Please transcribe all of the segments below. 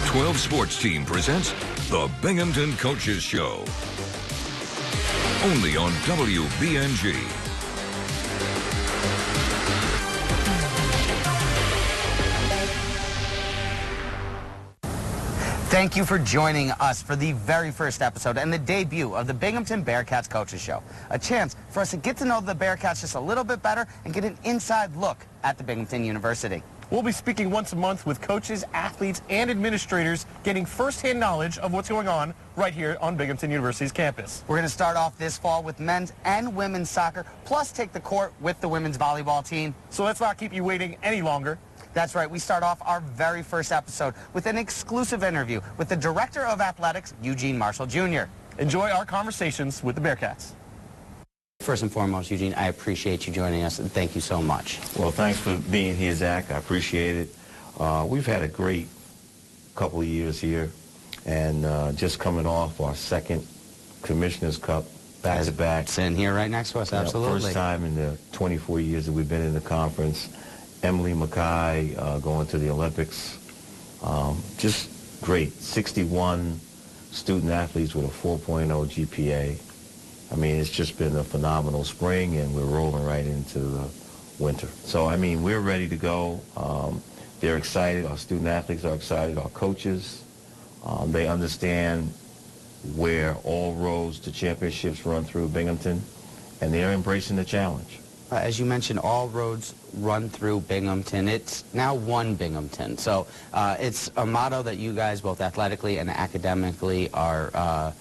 12 Sports Team presents the Binghamton Coaches Show. Only on WBNG. Thank you for joining us for the very first episode and the debut of the Binghamton Bearcats Coaches Show. A chance for us to get to know the Bearcats just a little bit better and get an inside look at the Binghamton University. We'll be speaking once a month with coaches, athletes, and administrators, getting firsthand knowledge of what's going on right here on Binghamton University's campus. We're going to start off this fall with men's and women's soccer, plus take the court with the women's volleyball team. So let's not keep you waiting any longer. That's right. We start off our very first episode with an exclusive interview with the Director of Athletics, Eugene Marshall, Jr. Enjoy our conversations with the Bearcats. First and foremost, Eugene, I appreciate you joining us, and thank you so much. Well, thanks for being here, Zach. I appreciate it. We've had a great couple of years here, and just coming off our second Commissioner's Cup back-to-back. Sitting here right next to us, absolutely. First time in the 24 years that we've been in the conference. Emily Mackay going to the Olympics. Just great. 61 student athletes with a 4.0 GPA. I mean, it's just been a phenomenal spring, and we're rolling right into the winter. So, I mean, we're ready to go. They're excited. Our student athletes are excited. Our coaches, they understand where all roads to championships run through Binghamton, and they're embracing the challenge. As you mentioned, all roads run through Binghamton. It's now one Binghamton. So it's a motto that you guys, both athletically and academically, are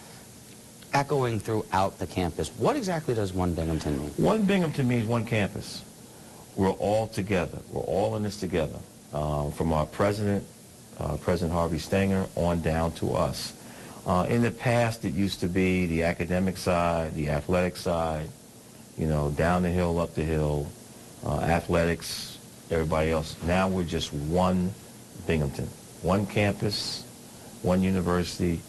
echoing throughout the campus. What exactly does one Binghamton mean? One Binghamton means one campus. We're all together. We're all in this together. From our president, President Harvey Stenger, on down to us. In the past, it used to be the academic side, the athletic side, you know, down the hill, up the hill, athletics, everybody else. Now we're just one Binghamton, one campus, one university.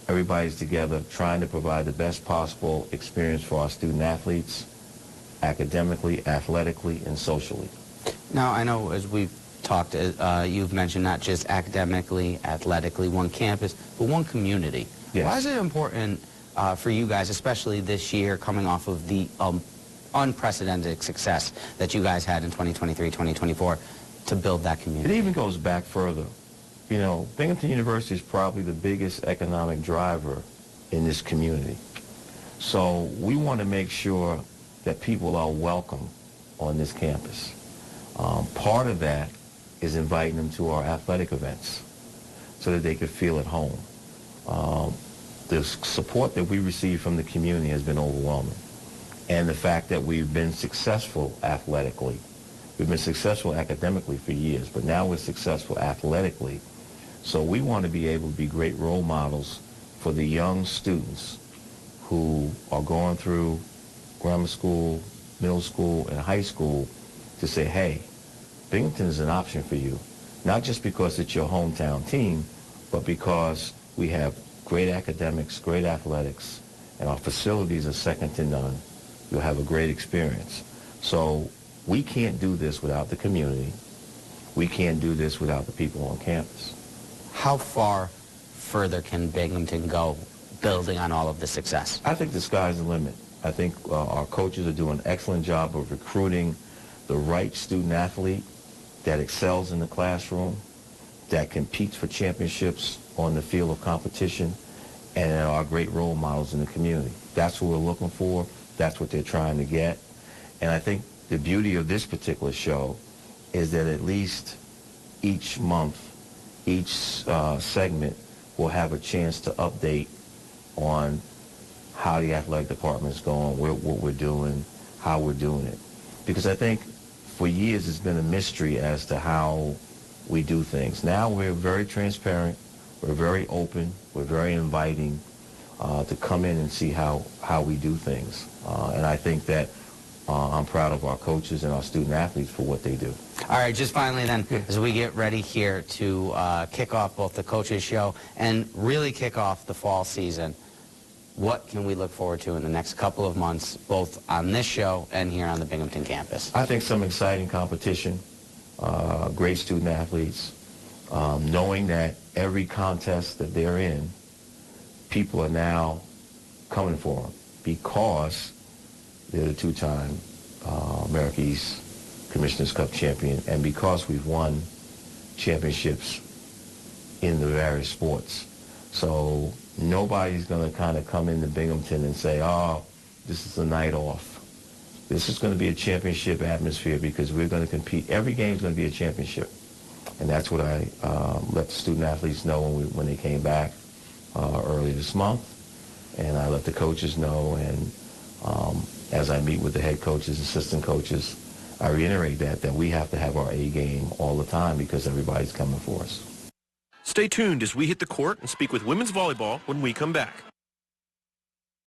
Everybody's together trying to provide the best possible experience for our student athletes, academically, athletically, and socially. Now, I know as we've talked, you've mentioned not just academically, athletically, one campus, but one community. Yes. Why is it important for you guys, especially this year, coming off of the unprecedented success that you guys had in 2023, 2024, to build that community? It even goes back further. You know, Binghamton University is probably the biggest economic driver in this community. So we want to make sure that people are welcome on this campus. Part of that is inviting them to our athletic events so that they could feel at home. The support that we receive from the community has been overwhelming. And the fact that we've been successful athletically, we've been successful academically for years, but now we're successful athletically. So we want to be able to be great role models for the young students who are going through grammar school, middle school, and high school to say, hey, Binghamton is an option for you, not just because it's your hometown team, but because we have great academics, great athletics, and our facilities are second to none. You'll have a great experience. So we can't do this without the community. We can't do this without the people on campus. How far further can Binghamton go building on all of the success? I think the sky's the limit. I think our coaches are doing an excellent job of recruiting the right student athlete that excels in the classroom, that competes for championships on the field of competition, and are great role models in the community. That's what we're looking for. That's what they're trying to get. And I think the beauty of this particular show is that at least each month, each segment will have a chance to update on how the athletic department is going, what we're doing, how we're doing it. Because I think for years it's been a mystery as to how we do things. Now we're very transparent, we're very open, we're very inviting to come in and see how we do things. And I think that I'm proud of our coaches and our student athletes for what they do. All right, just finally then, as we get ready here to kick off both the coaches show and really kick off the fall season, what can we look forward to in the next couple of months, both on this show and here on the Binghamton campus? I think some exciting competition, great student athletes, knowing that every contest that they're in, people are now coming for them because they're the two-time America East Commissioners Cup champion, and because we've won championships in the various sports. So nobody's going to kind of come into Binghamton and say, oh, this is a night off. This is going to be a championship atmosphere because we're going to compete. Every game is going to be a championship. And that's what I let the student athletes know when they came back early this month. And I let the coaches know. And as I meet with the head coaches, assistant coaches, I reiterate that we have to have our A game all the time because everybody's coming for us. Stay tuned as we hit the court and speak with women's volleyball when we come back.